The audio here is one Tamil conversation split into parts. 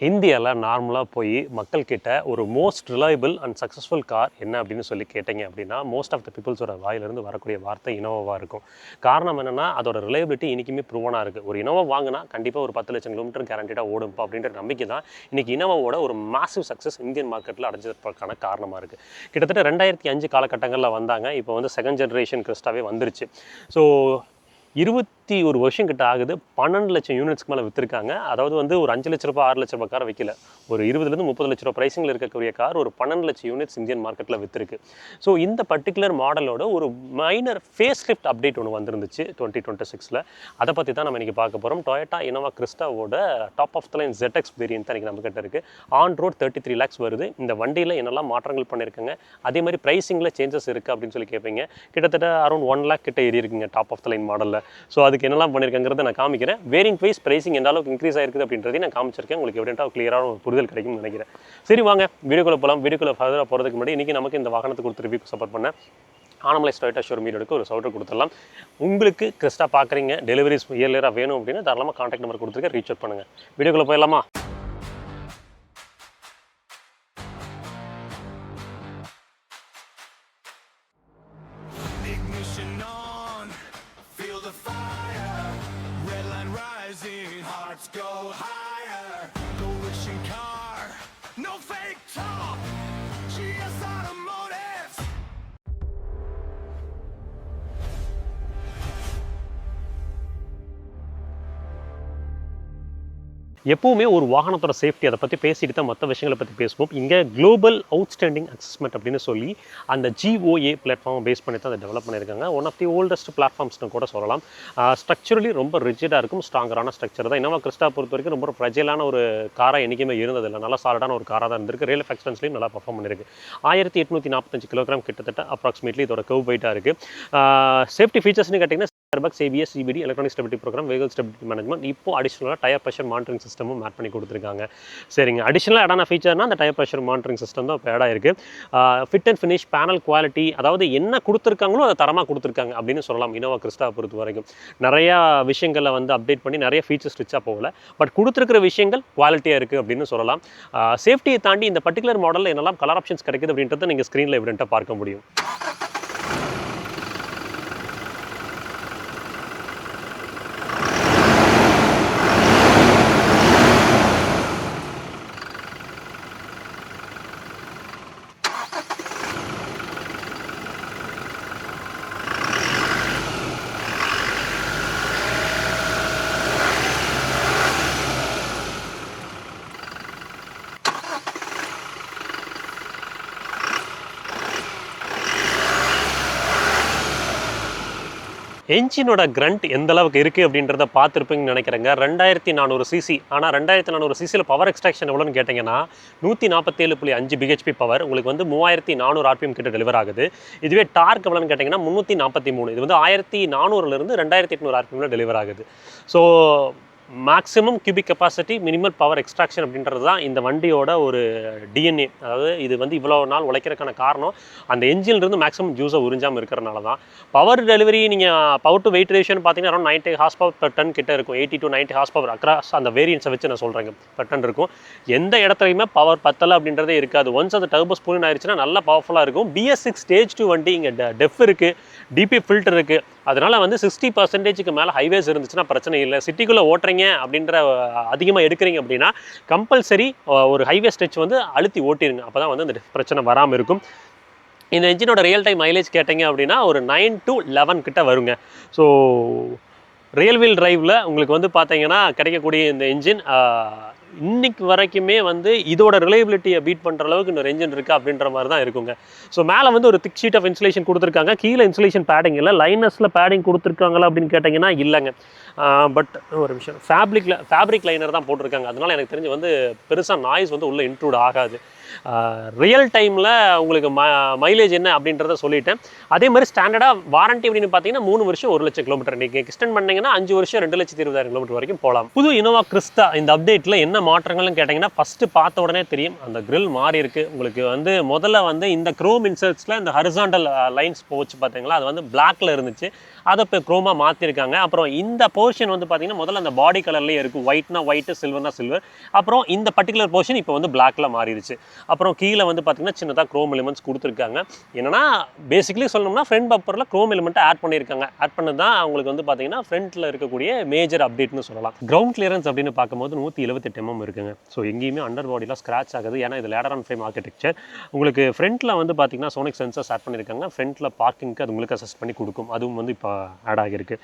இந்தியாவில் நார்மலாக போய் மக்கள்கிட்ட ஒரு most reliable and successful car என்ன அப்படின்னு சொல்லி கேட்டிங்க அப்படின்னா மோஸ்ட் ஆஃப் த பீப்புள்ஸோட வாயிலிருந்து வரக்கூடிய வார்த்தை இனோவாவாக இருக்கும். காரணம் என்னென்னா அதோட ரிலையபிலிட்டி இன்றைக்குமே ப்ரூவனாக இருக்குது. ஒரு இனோவா வாங்கினா கண்டிப்பாக ஒரு 10 லட்சம் கிலோமீட்டர் கேரண்டிடாக ஓடும் அப்படின்ற நம்பிக்கை தான் இன்றைக்கி இனோவாவோட ஒரு மாசிவ் சக்ஸஸ் இந்தியன் மார்க்கெட்டில் அடைஞ்சதுக்கான காரணமாக இருக்குது. கிட்டத்தட்ட 2005 காலகட்டங்களில் வந்தாங்க. இப்போ வந்து செகண்ட் ஜென்ரேஷன் கிறிஸ்டாவே வந்துருச்சு. ஸோ 21 வருஷம் கிட்ட ஆகுது. 12 லட்சம் யூனிட்ஸ்க்கு மேலே விற்றுருக்காங்க. அதாவது வந்து ஒரு 5 லட்ச ரூபாய் 6 லட்ச ரூபாய் காரை வைக்கல, ஒரு 20 30 லட்ச ரூபா ப்ரைஸிங்கில் இருக்கக்கூடிய கார் ஒரு 12 லட்சம் யூனிட்ஸ் இந்தியன் மார்க்கெட்டில் விற்றுருக்கு. ஸோ இந்த பர்டிகுலர் மாடலோட ஒரு மைனர் ஃபேஸ் லிஃப்ட் அப்டேட் ஒன்று வந்துருந்துச்சு 2026. அதை பற்றி தான் நம்ம இன்றைக்கி பார்க்க போகிறோம். டொயோட்டா இனோவா கிறிஸ்டாவோட top of the line ZX variant தான் இன்றைக்கி நம்மக்கிட்ட இருக்குது. ஆன் ரோட் 33 lakhs வருது. இந்த வண்டியில் என்னெல்லாம் மாற்றங்கள் பண்ணியிருக்காங்க, அதே மாதிரி ப்ரைஸிங்கில் சேஞ்சஸ் இருக்குது அப்படின்னு சொல்லி கேட்பீங்க. கிட்டத்தட்ட அரௌண்ட் 1 lakh கிட்ட ஏறி இருக்குங்க டாப் ஆஃப் த லைன் மாடலில். ஸோ அதுக்கு என்னெல்லாம் பண்ணியிருக்காங்கிறத நான் காமிக்கிறேன். வேரியன்ட் வைஸ் ப்ரைஸிங் எந்த அளவுக்கு இன்க்ரீஸ் ஆகிருக்குது அப்படின்றதையும் நான் காமிச்சிருக்கேன். உங்களுக்கு எவிடென்ட்டாக கிளியரான ஒரு புரிதல் கிடைக்கும்னு நினைக்கிறேன். சரி வாங்க வீடியோக்குள்ளே போகலாம். வீடியோக்குள்ளே ஃபர்தராக போகிறதுக்கு முன்னாடி இன்றைக்கி நமக்கு இந்த வாகனத்தை கொடுத்து ரிவ்யூ சப்போர்ட் பண்ண ஆனமலைஸ் டொயோட்டா ஷோரூம் வீடியோக்கு ஒரு சவுட்டர் கொடுத்துடலாம். உங்களுக்கு கிறிஸ்டா பார்க்குறீங்க, டெலிவரிஸ் இயர்லியராக வேணும் அப்படின்னா தாராளமாக கான்டாக்ட் நம்பர் கொடுத்துருக்கேன், ரீச் அவுட் பண்ணுங்கள். வீடியோக்குள்ளே போயிடலாமா? எப்போவுமே ஒரு வாகனத்தோட சேஃப்டி அதை பற்றி பேசிட்டு தான் மற்ற விஷயங்களை பற்றி பேசுவோம். இங்கே குளோபல் அவுட்ஸ்டாண்டிங் அசஸ்மெண்ட் அப்படின்னு சொல்லி அந்த GOA பிளாட்ஃபார்மை பேஸ் பண்ணி தான் அதை டெவலப் பண்ணியிருக்காங்க. ஒன் ஆஃப் தி ஓல்டஸ்ட் பிளாட்ஃபார்ம்ஸ்னு கூட சொல்லலாம். ஸ்ட்ரக்சரலி ரொம்ப ரிஜிடாக இருக்கும், ஸ்ட்ராங்கரான ஸ்ட்ரக்சர் தான். இனோவா கிறிஸ்டா பொறுத்த வரைக்கும் ரொம்ப ஃப்ரெஜைலான ஒரு காராக என்றைக்குமே இருந்ததில்லை. நல்லா சாலிடான ஒரு காராக தான் இருந்திருக்கு. ரியல் எக்ஸ்பென்ஸ்லையும் நல்லா பர்ஃபார்ம் பண்ணியிருக்கு. 1845 கிலோகிராம் கிட்டத்தட்ட அப்ராக்சிமேட்லி இதோட கர்வ் வெயிட்டாக இருக்குது. சேஃப்டி ஃபீச்சர்ஸ்னு கேட்டிங்கன்னா airbags, ABS, CBD, electronic stability program, vehicle stability management, இப்போ அடிஷனலாக டயர் ப்ரெஷர் மானிட்டரிங் சிஸ்டமும் ஆட் பண்ணி கொடுத்துருக்காங்க. சரிங்க, அடிஷனலாக ஆடான ஃபீச்சர்னா அந்த டயர் ப்ரெஷர் மானிட்டரிங் சிஸ்டம் தான் இப்போ ஆட் ஆயிருக்கு. Fit and finish, panel quality, அதாவது என்ன கொடுத்துருக்காங்களோ அதை தரமாக கொடுத்துருக்காங்க அப்படின்னு சொல்லலாம். இனோவா கிறிஸ்டா பொறுத்த வரைக்கும் நிறையா விஷயங்களை வந்து அப்டேட் பண்ணி நிறைய ஃபீச்சர்ஸ் ரிச்சாக போகல, பட் கொடுத்துருக்கிற விஷயங்கள் குவாலிட்டியாக இருக்குது அப்படின்னு சொல்லலாம். சேஃப்டியை தாண்டி இந்த பர்டிகுலர் மாடலில் என்னெல்லாம் கலர் ஆப்ஷன்ஸ் கிடைக்குது அப்படின்றத நீங்கள் ஸ்க்ரீனில் எவிடென்ட்டாக பார்க்க முடியும். என்ஜினோட கிரண்ட் எந்த அளவுக்கு இருக்குது அப்படின்றத பார்த்துருப்பீங்கன்னு நினைக்கிறேங்க. 2400 cc. ஆனால் 2400 cc பவர் எக்ஸ்ட்ராக்ஷன் எவ்வளோன்னு கேட்டிங்கன்னா 147.5 bhp பவர். உங்களுக்கு வந்து 3400 RPM கிட்ட டெலிவர் ஆகுது. இதுவே டார்க் எவ்வளோன்னு கேட்டிங்கன்னா 343. இது வந்து 1400 2800 RPM டெலிவர் ஆகுது. So maximum cubic capacity, minimal power extraction அப்படின்றது தான் இந்த வண்டியோட ஒரு DNA. அதாவது இது வந்து இவ்வளோ நாள் உழைக்கிறதுக்கான காரணம் அந்த என்ஜின்லேருந்து மேக்ஸிமம் ஜூஸை உறிஞ்சாமல் இருக்கிறனால தான். பவர் டெலிவரி நீங்கள் பவர் டு வெயிட் ரேஷியோன்னு பார்த்தீங்கன்னா around 90 horse power per ton கிட்ட இருக்கும். 80 to 90 ஹார்ஸ் பவர் அக்ராஸ் அந்த வேரியன்ஸை வச்சு நான் சொல்கிறேங்க per ton இருக்கும். எந்த இடத்துலையுமே பவர் பத்தலை அப்படின்றதே இருக்காது. ஒன்ஸ் அந்த டர்போ ஸ்பூன் ஆயிடுச்சுன்னா நல்லா பவர்ஃபுல்லாக இருக்கும். BS6 ஸ்டேஜ் 2 வண்டி இங்கே டெஃப் இருக்குது, DP ஃபில்டர் இருக்குது. அதனால் வந்து 60% மேலே ஹைவேஸ் இருந்துச்சுன்னா பிரச்சனை இல்லை. சிட்டிக்குள்ளே ஓட்டுறீங்க அப்படின்ற அதிகமாக எடுக்கிறீங்க அப்படின்னா கம்பல்சரி ஒரு ஹைவே ஸ்ட்ரெச் வந்து அழுத்தி ஓட்டிருங்க. அப்போ தான் வந்து அந்த பிரச்சனை வராமல் இருக்கும். இந்த என்ஜினோட ரியல் டைம் மைலேஜ் கேட்டிங்க அப்படின்னா ஒரு 9 to 11 கிட்ட வருங்க. ஸோ ரியல் வீல் டிரைவில் உங்களுக்கு வந்து பார்த்தீங்கன்னா கிடைக்கக்கூடிய இந்த என்ஜின் இன்னைக்கு வரைக்குமே வந்து இதோட ரிலையபிலிட்டியை பீட் பண்ணுற அளவுக்கு இன்னொரு என்ஜின் இருக்குது அப்படின்ற மாதிரி தான் இருக்குங்க. ஸோ மேலே வந்து ஒரு திக் ஷீட் ஆஃப் இன்சுலேஷன் கொடுத்துருக்காங்க. கீழே இன்சுலேஷன் பேடிங் இல்லை. லைனஸில் பேடிங் கொடுத்துருக்காங்களா அப்படின்னு கேட்டிங்கன்னா இல்லைங்க. பட் ஒரு விஷயம், ஃபேப்ரிக் லைனர் தான் போட்டிருக்காங்க. அதனால் எனக்கு தெரிஞ்சு வந்து பெருசாக நாய்ஸ் வந்து உள்ளே இன்க்ளூட் ஆகாது. ரியல் டைமில் உங்களுக்கு மைலேஜ் என்ன அப்படின்றத சொல்லிட்டேன். அதே மாதிரி ஸ்டாண்டர்டாக வாரண்டி அப்படின்னு பார்த்தீங்கன்னா 3 வருஷம் 1 லட்சம் கிலோமீட்டர். நீங்கள் எக்ஸ்டெண்ட் பண்ணிங்கன்னா 5 வருஷம் 2,20,000 கிலோமீட்டர் வரைக்கும் போகலாம். புது இனோவா கிறிஸ்டா இந்த அப்டேட்டில் என்ன மாற்றங்கள்னு கேட்டிங்கன்னா, ஃபஸ்ட்டு பார்த்த உடனே தெரியும் அந்த கிரில் மாறி இருக்குது. உங்களுக்கு வந்து முதல்ல வந்து இந்த க்ரோம் இன்சர்ட்ஸில் இந்த ஹரிசாண்டல் லைன்ஸ் போச்சு பார்த்தீங்களா, அது வந்து பிளாக்ல இருந்துச்சு, அதை இப்போ க்ரோமாக மாற்றிருக்காங்க. அப்புறம் இந்த போர்ஷன் வந்து பார்த்தீங்கன்னா முதல்ல அந்த பாடி கலர்லேயே இருக்கும், ஒயிட்னா ஒயிட்டு, சில்வர்னா சில்வர். அப்புறம் இந்த பர்டிகுலர் போர்ஷன் இப்போ வந்து பிளாக்ல மாறிடுச்சு. அப்புறம் கீழே வந்து பார்த்தீங்கன்னா சின்னதாக க்ரோம் எலிமெண்ட்ஸ் கொடுத்துருக்காங்க. என்னன்னா பேசிக்கலி சொல்லணும்னா ஃப்ரண்ட் பம்பரில் க்ரோம் எலிமெண்ட்டை ஆட் பண்ணியிருக்காங்க. ஆட் பண்ணது தான் உங்களுக்கு வந்து பார்த்தீங்கன்னா ஃப்ரண்ட்டில் இருக்கக்கூடிய மேஜர் அப்டேட்னு சொல்லலாம். கிரவுண்ட் கிளியரன்ஸ் அப்படின்னு பார்க்கும்போது 178 mm இருக்குங்க. ஸோ எங்கேயுமே அண்டர் பாடியில் ஸ்க்ராச் ஆகுது, ஏன்னா இது லேடர் ஆன் ஃப்ரேம் ஆர்கிடெக்சர். உங்களுக்கு ஃப்ரண்ட்டில் வந்து பார்த்தீங்கன்னா சோனிக் சென்சர்ஸ் ஆட் பண்ணியிருக்காங்க. ஃப்ரண்ட்டில் பார்க்கிங்க்கு அது உங்களுக்கு அசஸ் பண்ணி கொடுக்கும், அதுவும் வந்து இப்போ ஆட் ஆகிருக்கு.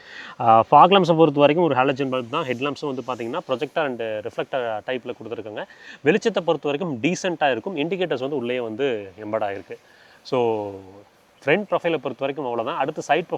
ஃபாக் லாம்ப்ஸை பொறுத்த வரைக்கும் ஒரு ஹாலஜன் பல்ப் தான். ஹெட் லாம்ப்ஸும் வந்து பார்த்தீங்கன்னா ப்ரொஜெக்டர் அண்ட் ரிஃப்ளெக்டர் டைப்பில் கொடுத்துருக்காங்க. வெளிச்சத்தை பொறுத்த வரைக்கும் டீசெண்டாக இருக்கும். இண்டிகேட்டர்ஸ் வந்து உள்ளே வந்து எம்பட் ஆகிருக்கு. ஸோ ஃப்ரண்ட் ப்ரொஃபைலை பொறுத்த வரைக்கும் அவ்வளோதான். அடுத்து சைட்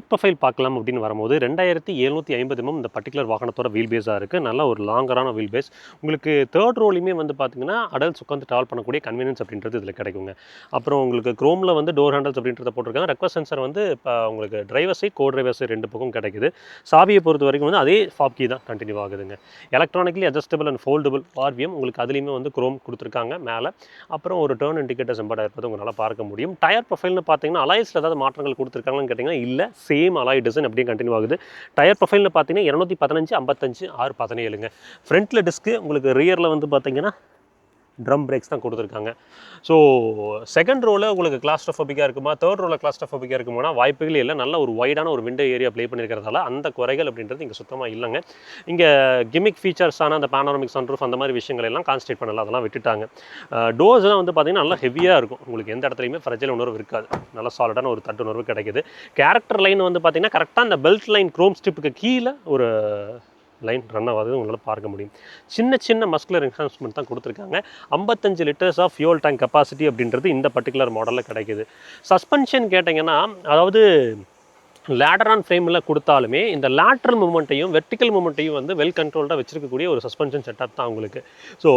ப்ரொஃபைல் பார்க்கலாம் அப்படின்னு வரும்போது 2750 mm இந்த பர்டிகுலர் வாகனத்தோட வீல் பேஸாக இருக்குது. நல்ல ஒரு லாங்கரான வீல் பேஸ். உங்களுக்கு தேர்ட் ரோலையுமே வந்து பார்த்தீங்கன்னா அடல்ட்ஸ் உட்காந்து ட்ராவல் பண்ணக்கூடிய கன்வீனியன்ஸ் அப்படின்றது இதில் கிடைக்குங்க. அப்புறம் உங்களுக்கு குரோமில் வந்து டோர் ஹேண்டல்ஸ் அப்படின்றத போட்டிருக்காங்க. ரெக்வஸ்ட் சென்சர் வந்து இப்போ உங்களுக்கு driver side, co driver side 2 பக்கம் கிடைக்குது. சாவியை பொறுத்த வரைக்கும் வந்து அதே ஃபாப் கீ தான் கண்டினியூ ஆகுதுங்க. Electronically adjustable and foldable ORVM உங்களுக்கு அதுலேயுமே வந்து குரோம் கொடுத்துருக்காங்க மேலே. அப்புறம் ஒரு டர்ன் இண்டிகேட்டர்ஸ் எம்பட் ஆகிருப்பது உங்களால் பார்க்க முடியும். டயர் ப்ரொஃபைல்னு பார்த்தீங்கன்னா அலாய்ஸில் ஏதாவது மாற்றங்கள் கொடுத்துருக்காங்கன்னு கேட்டிங்கன்னா இல்லை, சேம் அலாய் டிசைன் அப்படியே கண்டினியூ ஆகுது. டயர் ப்ரொஃபைல்னு பார்த்தீங்கன்னா 215, 55, 6, 17ங்க. ஃப்ரண்ட்டில் டிஸ்க்கு உங்களுக்கு ரியரில் வந்து பார்த்தீங்கன்னா ட்ரம் பிரேக்ஸ் தான் கொடுத்துருக்காங்க. ஸோ செகண்ட் ரோவில் உங்களுக்கு கிளாஸ்ட்ரோஃபோபிக்காக இருக்குமா, தேர்ட் ரோவில் கிளாஸ்ட்ரோஃபோபிக்காக இருக்குமானா வாய்ப்புகள் இல்லை. நல்ல ஒரு வைடான ஒரு விண்டோ ஏரியா ப்ளே பண்ணியிருக்கிறதால அந்த குறைகள் அப்படின்றது இங்கே சுத்தமாக இல்லைங்க. இங்கே கிமிக் ஃபீச்சர்ஸான அந்த பேனோரமிக் சன்ரூஃப் அந்த மாதிரி விஷயங்கள் எல்லாம் கான்சன்ட்ரேட் பண்ணலாம், அதெல்லாம் விட்டுட்டாங்க. டோர்ஸ்லாம் வந்து பார்த்தீங்கன்னா நல்லா ஹெவியாக இருக்கும். உங்களுக்கு எந்த இடத்துலையுமே ஃப்ரெஜைல் உணர்வு இருக்காது, நல்லா சாலிடான ஒரு தட்டு உணர்வு கிடைக்குது. கேரக்டர் லைன் வந்து பார்த்தீங்கன்னா கரெக்டாக அந்த பெல்ட் லைன் க்ரோம் ஸ்ட்ரிப்புக்கு கீழே ஒரு லைன் ரன் ஆகாது உங்களால் பார்க்க முடியும். சின்ன மஸ்குலர் என்ஹான்ஸ்மெண்ட் தான் கொடுத்துருக்காங்க. 55 litres of fuel tank capacity அப்படின்றது இந்த பர்டிகுலர் மாடலில் கிடைக்குது. சஸ்பென்ஷன் கேட்டிங்கன்னா, அதாவது லேடர் ஆன் ஃப்ரேமில் கொடுத்தாலுமே இந்த லேட்ரல் மூமெண்ட்டையும் வெர்டிக்கல் மூமெண்ட்டையும் வந்து வெல் கண்ட்ரோல்டாக வச்சிருக்கக்கூடிய ஒரு சஸ்பென்ஷன் செட்டப் தான் உங்களுக்கு. ஸோ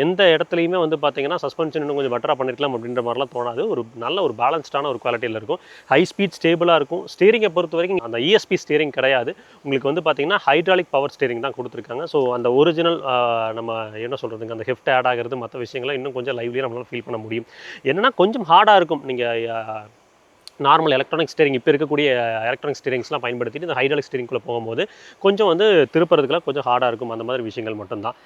எந்த இடத்துலையுமே வந்து பார்த்தீங்கன்னா சஸ்பென்ஷன் இன்னும் கொஞ்சம் பெட்டராக பண்ணிருக்கலாம் அப்படின்ற மாதிரிலாம் தோணாது. ஒரு நல்ல ஒரு பேலன்ஸ்டான ஒரு குவாலிட்டியில் இருக்கும். ஹை ஸ்பீட் ஸ்டேபிளாக இருக்கும். ஸ்டீரிங்கை பொறுத்த வரைக்கும் அந்த ESP ஸ்டீரிங் கிடையாது. உங்களுக்கு வந்து பார்த்தீங்கன்னா ஹைட்ராலிக் பவர் ஸ்டீரிங் தான் கொடுத்துருக்காங்க. ஸோ அந்த ஒரிஜினல் நம்ம என்ன சொல்கிறதுங்க, அந்த ஹெஃப்ட் ஆட் ஆகிறது மற்ற விஷயங்களை இன்னும் கொஞ்சம் லைவ்லியாக நம்மளால் ஃபீல் பண்ண முடியும். என்னென்னா கொஞ்சம் ஹார்டாக இருக்கும். நீங்கள் நார்மல் எலக்ட்ரானிக் ஸ்டீரிங் இப்போ இருக்கக்கூடிய எலக்ட்ரானிக் ஸ்டீரிங்ஸ்லாம் பயன்படுத்திட்டு இந்த ஹைட்ராலிக் ஸ்டீரிங்குள்ளே போகும்போது கொஞ்சம் வந்து திருப்புறதுக்குலாம் கொஞ்சம் ஹார்டாக இருக்கும். அந்த மாதிரி விஷயங்கள் மட்டும்தான்.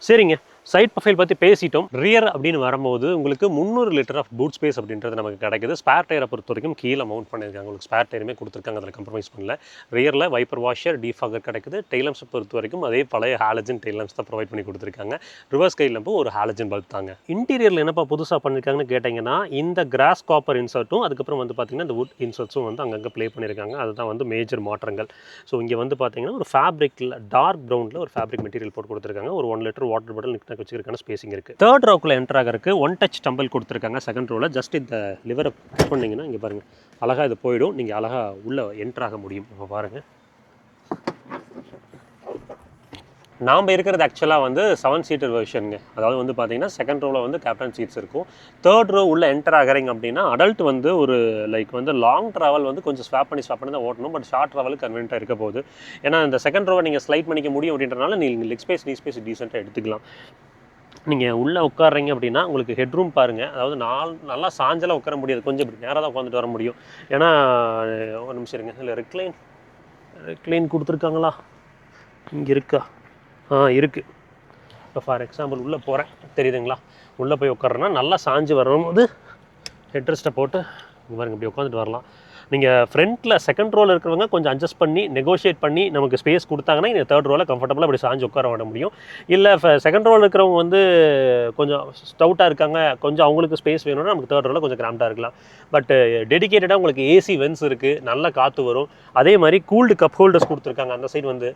சரிங்க, சைட் ப்ரொஃபைல் பற்றி பேசிட்டோம். ரியர் அப்படின்னு வரும்போது உங்களுக்கு 300 லிட்டர் ஆஃப் பூட் ஸ்பேஸ் அப்படின்றது நமக்கு கிடைக்குது. ஸ்பேர் டயரை பொறுத்த வரைக்கும் கீழே மவுண்ட் பண்ணியிருக்காங்க. உங்களுக்கு ஸ்பேர் டயருமே கொடுத்துருக்காங்க, அதில் கம்ப்ரமைஸ் பண்ணல. ரியரில் வைப்பர் வாஷர், டீஃபாகர் கிடைக்குது. டெய்லம்ஸை பொறுத்த வரைக்கும் அதே பழைய ஹாலஜன் டெய்லம்ஸ் தான் ப்ரொவைட் பண்ணி கொடுத்துருக்காங்க. ரிவர்ஸ் கை லம்பு ஒரு ஹாலஜன் பல்ப் தாங்க. இன்டீரியரில் என்னப்பா புதுசாக பண்ணியிருக்காங்கன்னு கேட்டிங்கன்னா, இந்த கிராஸ் காப்பர் இன்சர்ட்டும் அதுக்கப்புறம் வந்து பார்த்தீங்கன்னா இந்த வுட் இன்சர்ட்ஸும் வந்து அங்கங்கே ப்ளே பண்ணியிருக்காங்க. அதுதான் வந்து மேஜர் மாற்றங்கள். ஸோ இங்கே வந்து பார்த்தீங்கன்னா ஒரு ஃபேப்ரிக்கில் டார்க் ப்ரௌனில் ஒரு ஃபேப்ரிக் மெட்டீரியல் போட்டு கொடுத்துருக்காங்க. ஒரு 1 லிட்டர் வாட்டர் பாட்டில் நிற்க வச்சுருக்கான ஸ்பேசிங் இருக்குது. தேர்ட் ரோக்குள்ள என்டர் ஆகிறதுக்கு 1 டச் டம்பிள் கொடுத்துருக்காங்க. செகண்ட் ரோவில் ஜஸ்ட் இந்த லிவரை புஷ் பண்ணிங்கன்னா இங்கே பாருங்கள் அழகாக இது போயிடும். நீங்கள் அழகாக உள்ளே என்டர் ஆக முடியும். இப்போ பாருங்கள், நாம் இருக்கிறது ஆக்சுவலாக வந்து 7 சீட்டர் வெர்ஷனுங்க. அதாவது வந்து பார்த்தீங்கன்னா செகண்ட் ரோவில் வந்து கேப்டன் சீட்ஸ் இருக்கும். தேர்ட் ரோ உள்ள என்டர் ஆகிறீங்க அப்படின்னா அடல்ட் வந்து ஒரு லைக் வந்து லாங் ட்ராவல் வந்து கொஞ்சம் ஸ்வாப் பண்ணி தான் ஓட்டணும். பட் ஷார்ட் ட்ராவலுக்கு கன்வீனியன்ட்டாக இருக்க போகுது. ஏன்னா இந்த செகண்ட் ரோவை நீங்கள் ஸ்லைட் பண்ணிக்க முடியும் அப்படின்றனால நீங்கள் லெக் ஸ்பேஸ், நீ ஸ்பேஸ் டீசெண்டாக எடுத்துக்கலாம். நீங்கள் உள்ளே உட்காடுறீங்க அப்படின்னா உங்களுக்கு ஹெட்ரூம் பாருங்கள். அதாவது நல்லா சாஞ்சலாம் உட்கார முடியாது, கொஞ்சம் இப்படி நேராக தான் உட்காந்துட்டு வர முடியும். ஏன்னா ஒரு நிமிஷம் இருங்க, இல்லை ரெக்ளைன் கொடுத்துருக்காங்களா, இங்கே இருக்கா? இருக்குது. இப்போ ஃபார் எக்ஸாம்பிள் உள்ளே போகிறேன், தெரியுதுங்களா? உள்ளே போய் உட்காறேன்னா நல்லா சாஞ்சு வரும்போது ஹெட்ரெஸ்ட்டை போட்டு பாருங்க இப்படி உட்காந்துட்டு வரலாம். நீங்கள் ஃப்ரண்ட்டில் செகண்ட் ரோவில் இருக்கிறவங்க கொஞ்சம் அட்ஜஸ்ட் பண்ணி நெகோஷியேட் பண்ணி நமக்கு ஸ்பேஸ் கொடுத்தாங்கன்னா இந்த தேர்ட் ரோவில் கம்ஃபர்டபுளாக அப்படி சாஞ்சு உட்கார விட முடியும். இல்லை செகண்ட் ரோவில் இருக்கிறவங்க வந்து கொஞ்சம் ஸ்டவுட்டாக இருக்காங்க, கொஞ்சம் அவங்களுக்கு ஸ்பேஸ் வேணும்னா நமக்கு தேர்ட் ரோவில் கொஞ்சம் கிராம்டாக இருக்கலாம். பட் டெடிக்கேட்டடாக உங்களுக்கு ஏசி வென்ஸ் இருக்குது, நல்ல காற்று வரும். அதே மாதிரி கூல்டு கப் ஹோல்டர்ஸ் கொடுத்துருக்காங்க அந்த சைடு வந்து.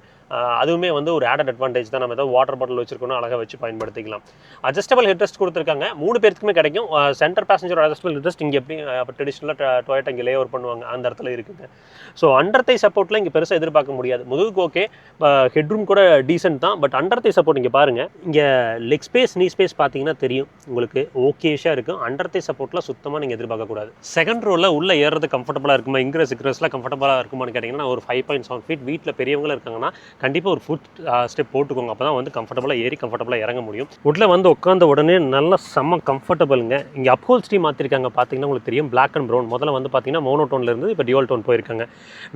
அதுவுமே வந்து ஒரு ஆடட் அட்வான்டேஜ் தான். நம்ம ஏதாவது வாட்டர் பாட்டில் வச்சுருக்கணும், அழகாக வச்சு பயன்படுத்திக்கலாம். அட்ஜஸ்டபிள் ஹெட்ரெஸ்ட் கொடுத்துருக்காங்க, 3 பேருக்குமே கிடைக்கும். சென்டர் பேசஞ்சர் அட்ஜஸ்டபிள் ஹெட்ரெஸ்ட் இங்கே எப்படி ட்ரெடிஷ்னலாக டொயோட்டா இங்கே லே ஓவர் பண்ணுவாங்க. சொல்லுவாங்க, அந்த இடத்துல இருக்குங்க. ஸோ அண்டர் தை சப்போர்ட்டில் இங்கே பெருசாக எதிர்பார்க்க முடியாது. முதுகுக்கு ஓகே, ஹெட்ரூம் கூட டீசென்ட் தான். பட் அண்டர் தை சப்போர்ட் இங்கே பாருங்கள், இங்கே லெக் ஸ்பேஸ் நீ ஸ்பேஸ் பார்த்தீங்கன்னா தெரியும் உங்களுக்கு, ஓகேஷாக இருக்கும். அண்டர் தை சப்போர்ட்டில் சுத்தமாக நீங்கள் எதிர்பார்க்கக்கூடாது. செகண்ட் ரோவில் உள்ளே ஏறது கம்ஃபர்டபுளாக இருக்குமா, இன்க்ரெஸ்லாம் கம்ஃபர்டபுளாக இருக்குமான்னு கேட்டிங்கன்னா, ஒரு 5.7 ஃபீட் வீட்டில் பெரியவங்களும் இருக்காங்கன்னா கண்டிப்பாக ஒரு ஃபுட் ஸ்டெப் போட்டுக்கோங்க. அப்போ தான் வந்து கம்ஃபர்டபுளாக ஏறி கம்ஃபர்டபுளாக இறங்க முடியும். உள்ள வந்து உட்காந்த உடனே நல்லா செம்ம கம்ஃபர்டபுளுங்க. இங்கே அப்ஹோல்ஸ்ட்ரி மாற்றிருக்காங்க பார்த்தீங்கன்னா உங்களுக்கு தெரியும், பிளாக் அண்ட் ப்ரௌன். முதல்ல வந்து பார்த்தீங்கன்னா மோனோடோனில் இருந்து இப்போ டியூவல் டோன் போயிருக்காங்க.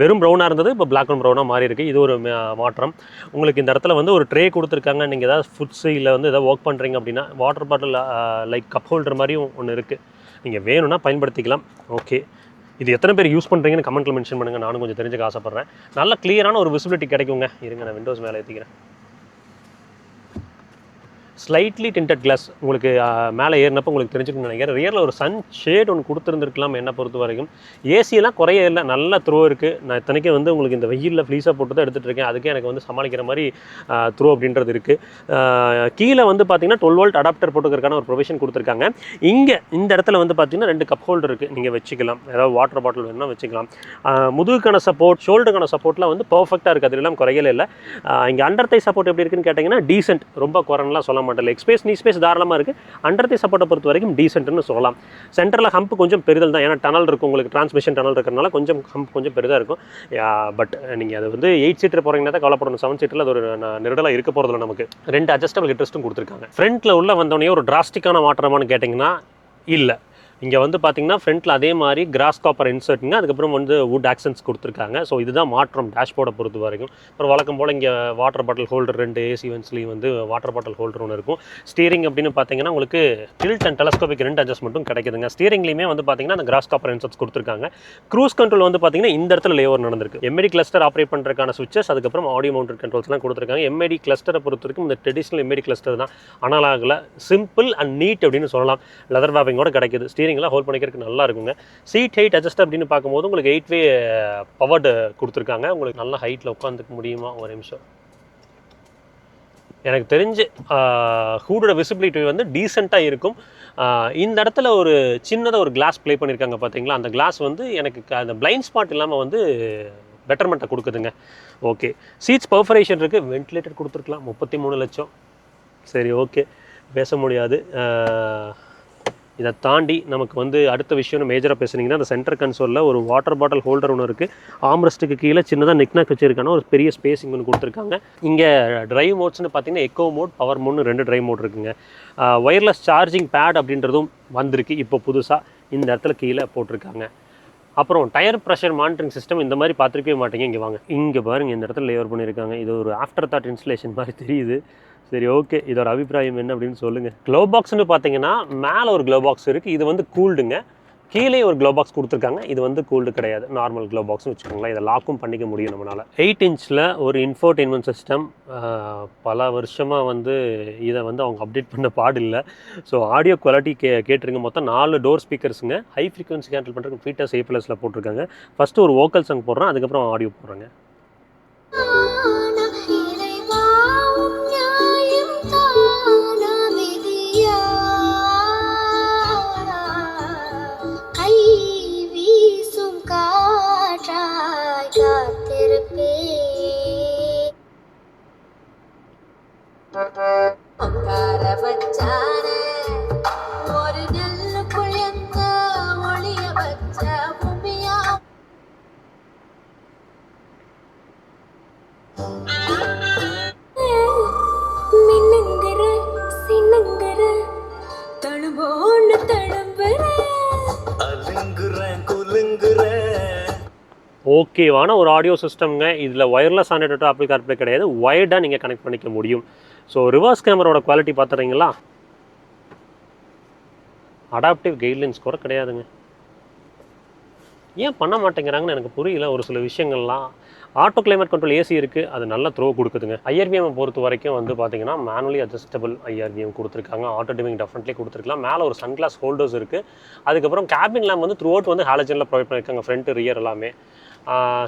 வெறும் ப்ரௌனாக இருந்தது, இப்போ பிளாக் அண்ட் ப்ரௌனாக மாறி இருக்குது. இது ஒரு மாற்றம். உங்களுக்கு இந்த இடத்துல வந்து ஒரு ட்ரே கொடுத்துருக்காங்க. நீங்கள் ஏதாவது ஃபுட்ஸு இல்லை வந்து எதாவது ஒர்க் பண்ணுறீங்க அப்படின்னா water bottle like cup holder மாதிரியும் ஒன்று இருக்குது. நீங்கள் வேணும்னா பயன்படுத்திக்கலாம். ஓகே, இது எத்தனை பேர் யூஸ் பண்ணுறீங்கன்னு கமெண்ட்டில் மென்ஷன் பண்ணுங்கள், நானும் கொஞ்சம் தெரிஞ்சுக்க ஆசைப்பட்றேன். நல்ல கிளியரான ஒரு விசிபிலிட்டி கிடைக்குங்க. இருங்க, நான் விண்டோஸ் மேலே ஏற்றிக்கிறேன். ஸ்லைட்லி டிண்டட் கிளாஸ் உங்களுக்கு மேலே ஏறினப்போ உங்களுக்கு தெரிஞ்சுக்கணும்னு நினைக்கிறேன். ரியரில் ஒரு சன் ஷேட் ஒன்று கொடுத்துருந்துருக்கலாம் என்னை பொறுத்த வரைக்கும். ஏசியெல்லாம் குறைய இல்லை, நல்ல த்ரோ இருக்குது. நான் இத்தனைக்கே வந்து உங்களுக்கு இந்த வெயிலில் ஃப்ளீஸாக போட்டு தான் எடுத்துகிட்டு இருக்கேன். அதுக்கே எனக்கு வந்து சமாளிக்கிற மாதிரி த்ரோ அப்படின்றது இருக்குது. கீழே வந்து பார்த்தீங்கன்னா 12 வோல்ட் அடாப்டர் போட்டுக்கிறதுக்கான ஒரு ப்ரொவிஷன் கொடுத்துருக்காங்க. இங்கே இந்த இடத்துல வந்து பார்த்தீங்கன்னா 2 கப் ஹோல்டர் இருக்குது, நீங்கள் வச்சுக்கலாம். ஏதாவது வாட்டர் பாட்டில் வேணும்னா வச்சுக்கலாம். முதுகுக்கான சப்போர்ட், ஷோல்டருக்கான சப்போர்ட்லாம் வந்து பர்ஃபெக்டாக இருக்குது, அதெல்லாம் குறையல இல்லை. இங்கே அண்டர் தை சப்போர்ட் எப்படி இருக்குன்னு கேட்டிங்கன்னா டீசென்ட், ரொம்ப குறைலாம் சொல்ல மாட்டேன். லெக் ஸ்பேஸ் நீ ஸ்பேஸ் தாராளமாக இருக்குது. அண்டர் தை சப்போர்ட்டை பொறுத்த வரைக்கும் டீசென்ட்னு சொல்லலாம். சென்டரில் ஹம்ப் கொஞ்சம் பெரிதல் தான், ஏன்னா டனல் இருக்கும் உங்களுக்கு, டிரான்ஸ்மிஷன் டனல் இருக்கிறதுனால கொஞ்சம் ஹம்ப் கொஞ்சம் பெரிதாக இருக்கும். பட் நீங்கள் அது வந்து 8 சீட்டர் போகிறீங்கன்னா தான் கவலைப்படணும். 7 சீட்டரில் அது ஒரு நெருடலாக இருக்க போகிறதில்ல. நமக்கு 2 அட்ஜஸ்டபிள் ஹெட்ரெஸ்ட்டும் கொடுத்துருக்காங்க. ஃப்ரண்ட்டில் உள்ள வந்தோடனே ஒரு டிராஸ்டிக்கான மாற்றமானு கேட்டிங்கன்னா இல்லை. இங்கே வந்து பார்த்தீங்கன்னா ஃப்ரண்ட்டில் அதே மாதிரி கிராஸ் காப்பர் இன்சர்ட்டுங்க, அதுக்கப்புறம் வந்து வுட் ஆக்சன்ஸ் கொடுத்துருக்காங்க. ஸோ இதுதான் மாற்றம் டேஷ்போர்டை பொறுத்த வரைக்கும். அப்புறம் வழக்கம் போல் இங்கே வாட்டர் பாட்டில் ஹோல்டர் 2 ஏசி வென்ஸ்லேயும் வந்து வாட்டர் பாட்டில் ஹோல்டர் ஒன்று இருக்கும். ஸ்டீரிங் அப்படின்னு பார்த்தீங்கன்னா உங்களுக்கு டில்ட் அண்ட் டெலஸ்கோபிக் 2 அட்ஜஸ்ட்மெண்ட்டும் கிடைக்குதுங்க. ஸ்டீரிங்லேயுமே வந்து பார்த்தீங்கன்னா அந்த கிராஸ் காப்பர் இன்சர்ட்ஸ் கொடுத்துருக்காங்க. க்ரூஸ் கண்ட்ரோல் வந்து பார்த்தீங்கன்னா இந்த இடத்துல லேவர் நடந்திருக்கு. எம்ஐடி கிளஸ்டர் ஆப்ரேட் பண்ணுறதுக்கான சுவிச்சஸ், அதுக்கப்புறம் ஆடியோ மவுண்டட் கண்ட்ரோல்ஸ்லாம் கொடுத்துருக்காங்க. எம்ஐடி கிளஸ்டரை பொறுத்த வரைக்கும் இந்த ட்ரெடிஷனல் எம்ஐடி கிளஸ்டர் தான், அனலாகில் சிம்பிள் அண்ட் நீட் அப்படின்னு சொல்லலாம். லெதர் வேப்பிங்கோட கிடைக்குது. ஸ்டீரிங்லாம் ஹோல்ட் பண்ணிக்கிறதுக்கு நல்லா இருக்குங்க. சீட் ஹைட் அட்ஜஸ்ட் அப்படின்னு பார்க்கும்போது உங்களுக்கு 8-வே பவர்டு கொடுத்துருக்காங்க. உங்களுக்கு நல்ல ஹைட்டில் உட்காந்துக்க முடியுமா? ஒரு நிமிஷம். எனக்கு தெரிஞ்சு ஹூடோட விசிபிலிட்டி வந்து டீசெண்டாக இருக்கும். இந்த இடத்துல ஒரு சின்னதாக ஒரு கிளாஸ் ப்ளே பண்ணியிருக்காங்க பார்த்தீங்களா, அந்த கிளாஸ் வந்து எனக்கு அந்த பிளைண்ட் ஸ்பாட் இல்லாமல் வந்து பெட்டர்மெண்ட்டை கொடுக்குதுங்க. ஓகே, சீட்ஸ் பர்ஃபரேஷன் இருக்குது, வென்டிலேட்டர் கொடுத்துருக்கலாம். 33 லட்சம். சரி, ஓகே, பேச முடியாது. இதை தாண்டி நமக்கு வந்து அடுத்த விஷயம்னு மேஜராக பேசுனீங்கன்னா, அந்த சென்டர் கன்சோலில் ஒரு வாட்டர் பாட்டில் ஹோல்டர் ஒன்று இருக்குது. ஆம்ரெஸ்ட்டுக்கு கீழே சின்னதாக நிக்னாக் வச்சுருக்கான ஒரு பெரிய ஸ்பேஸிங் ஒன்று கொடுத்துருக்காங்க. இங்கே ட்ரைவ் மோட்ஸ்னு பார்த்தீங்கன்னா எக்கோ மோட், பவர் மோட்னு 2 ட்ரைவ் மோட் இருக்குங்க. ஒயர்லெஸ் சார்ஜிங் பேட் அப்படின்றதும் வந்திருக்கு இப்போ புதுசாக, இந்த இடத்துல கீழே போட்டிருக்காங்க. அப்புறம் டயர் ப்ரெஷர் மானிட்டரிங் சிஸ்டம் இந்த மாதிரி பார்த்துருக்கவே மாட்டேங்க. இங்கே வாங்க, இங்கே பாருங்கள், இந்த இடத்துல லேவர் பண்ணியிருக்காங்க. இது ஒரு ஆஃப்டர் தாட் இன்ஸ்டலேஷன் மாதிரி தெரியுது. சரி, ஓகே, இதோட அபிப்பிராயம் என்ன அப்படின்னு சொல்லுங்கள். க்ளோ பாக்ஸ்னு பார்த்தீங்கன்னா மேலே ஒரு க்ளோ பாக்ஸ் இருக்குது, இது வந்து கூல்டுங்க. கீழே ஒரு க்ளோ பாக்ஸ் கொடுத்துருக்காங்க, இது வந்து கூல்டு கிடையாது, நார்மல் க்ளோ பாக்ஸ்னு வச்சுக்கோங்களேன். இதை லாக்கும் பண்ணிக்க முடியும் நம்மளால். 8 இன்ச்சில் ஒரு இன்ஃபோடெயின்மெண்ட் சிஸ்டம். பல வருஷமாக வந்து இதை வந்து அவங்க அப்டேட் பண்ண பாடில்லை. ஸோ ஆடியோ குவாலிட்டி கேட்டுருங்க. மொத்தம் 4 டோர் ஸ்பீக்கர்ஸுங்க. ஹை ஃப்ரீக்வன்சி ஹேண்டில் பண்ணுறதுக்கு ஃபீட்டர்ஸ் A+ல போட்டிருக்காங்க. ஃபஸ்ட்டு ஒரு வோக்கல் சாங் போடுறேன், அதுக்கப்புறம் ஆடியோ போடுறேங்க. ஓகேவான ஒரு ஆடியோ சிஸ்டம்ங்க. இதில் ஒயர்லெஸ் ஆண்ட்ராய்டு ஆப்பிள் கார்ப்ளே கிடையாது, ஒயர்டாக நீங்கள் கனெக்ட் பண்ணிக்க முடியும். ஸோ ரிவர்ஸ் கேமராவோட குவாலிட்டி பார்த்துறீங்களா, அடாப்டிவ் கைட்லைன்ஸ் கூட கிடையாதுங்க. ஏன் பண்ண மாட்டேங்கிறாங்கன்னு எனக்கு புரியல. ஒரு சில விஷயங்கள்லாம் ஆட்டோ கிளைமேட் கண்ட்ரோல் ஏசி இருக்குது, அது நல்ல த்ரோ கொடுக்குதுங்க. ஐஆர்விஎம் பொறுத்த வரைக்கும் வந்து பார்த்தீங்கன்னா மேனுவலி அட்ஜஸ்டபிள் ஐஆர்விஎம் கொடுத்துருக்காங்க. ஆட்டோ டிமிங் டெஃபினெட்லி கொடுத்துருக்கலாம். மேலே ஒரு சன்கிளாஸ் ஹோல்டர்ஸ் இருக்குது. அதுக்கப்புறம் கேபின் லேம்ப் வந்து த்ரூ அவுட் வந்து ஹாலஜனில் ப்ரொவைட் பண்ணியிருக்காங்க, ஃப்ரண்ட் ரியர் எல்லாமே.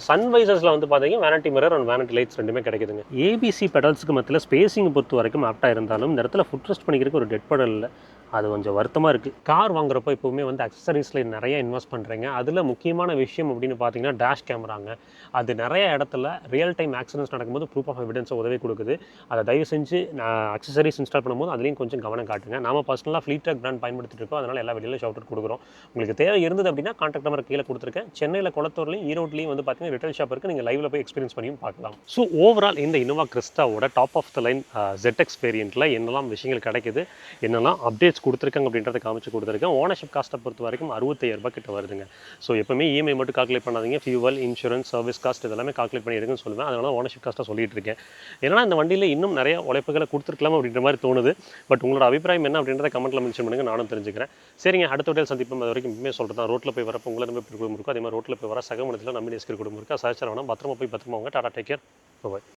சன்வைசர்ஸில் வந்து பார்த்தீங்கன்னா vanity mirror and vanity lights ரெண்டுமே கிடைக்குதுங்க. ஏபிசி பெடல்ஸுக்கு மத்தியில் ஸ்பேசிங் பொறுத்த வரைக்கும் ஆப்டாக இருந்தாலும் இந்த இடத்துல ஃபுட் ரெஸ்ட் பண்ணிக்கிறதுக்கு ஒரு டெட் பெடல் இல்லை. அது கொஞ்சம் வருத்தமாக இருக்குது. கார் வாங்குறப்போ எப்போவுமே வந்து அக்சசரிஸில் நிறைய இன்வெஸ்ட் பண்ணுறீங்க. அதில் முக்கியமான விஷயம் அப்படின்னு பார்த்தீங்கன்னா டேஷ் கேமராங்க. அது நிறைய இடத்துல ரியல் டைம் ஆக்சிடென்ட்ஸ் நடக்கும்போது ப்ரூஃப் ஆஃப் எவிடன்ஸை உதவி கொடுக்குது. அதை தயவு செஞ்சு நான் அக்சசரிஸ் இன்ஸ்டால் பண்ணும்போது அதுலேயும் கொஞ்சம் கவனம் காட்டுங்க. நாம பர்சனலாக ஃப்ளீட்ரக் பிராண்ட் பயன்படுத்திட்டு இருக்கோம். அதனால் எல்லா வெளியிலும் ஷவுட் அவுட் கொடுக்குறோம். உங்களுக்கு தேவை இருந்தது அப்படின்னா கான்டாக்ட் நம்பர் கீழே கொடுத்துருக்கேன். சென்னையில் குளத்தூர்லையும் ஈரோட்லையும் வந்து பார்த்தீங்கன்னா ரிட்டைல் ஷாப் இருக்குது. நீங்கள் லைவில் போய் எக்ஸ்பீரியன்ஸ் பண்ணியும் பார்க்கலாம். ஸோ ஓவரால் இந்த இனோவா கிறிஸ்டாவோட top of the line ZX வேரியண்ட்டில் என்னெல்லாம் விஷயங்கள் கிடைக்குது, என்னெல்லாம் அப்டேட்ஸ் கொடுத்துருக்காங்க அப்படின்றத காமிச்சு கொடுத்துருக்கேன். ஓனர்ஷிப் காஸ்ட்டை பொறுத்த வரைக்கும் 65,000 கிட்ட வருதுங்க. ஸோ எப்பவுமே இஎம்ஐ மட்டும் கால்குலேட் பண்ணாதீங்க. ஃபியூவல், இன்சூரன்ஸ், சர்வீஸ் காஸ்ட் இதெல்லாமே கால்குலேட் பண்ணி எடுங்கன்னு சொல்லுவேன். அதனால ஓனர்ஷிப் காஸ்ட்டாக சொல்லிட்டு இருக்கேன். ஏன்னா இந்த வண்டியில் இன்னும் நிறைய உழைப்புகளை கொடுத்துருக்கலாம் அப்படின்ற மாதிரி தோணுது. பட் உங்களோட அபிப்பிராயம் என்ன அப்படின்றத கமெண்ட்டில் மென்ஷன் பண்ணுங்கள், நானும் தெரிஞ்சுக்கிறேன். சரிங்க, அடுத்த வீடியோவில் சந்திப்போம். அது வரைக்கும் எப்பவுமே சொல்கிறது தான், ரோட்டில் போய் வரப்போ உங்களை நம்ம குடும்பம் இருக்கும். அதே மாதிரி ரோட்டில் போய் வர சக மனிதத்தில் நம்ம நேசிக்கிற குடும்பம் இருக்குது. சஹாச்சாரம் வேணாம். பத்திரமா போய் பத்திரமா வாங்க. டாடா, டேக் கேர், பாய்.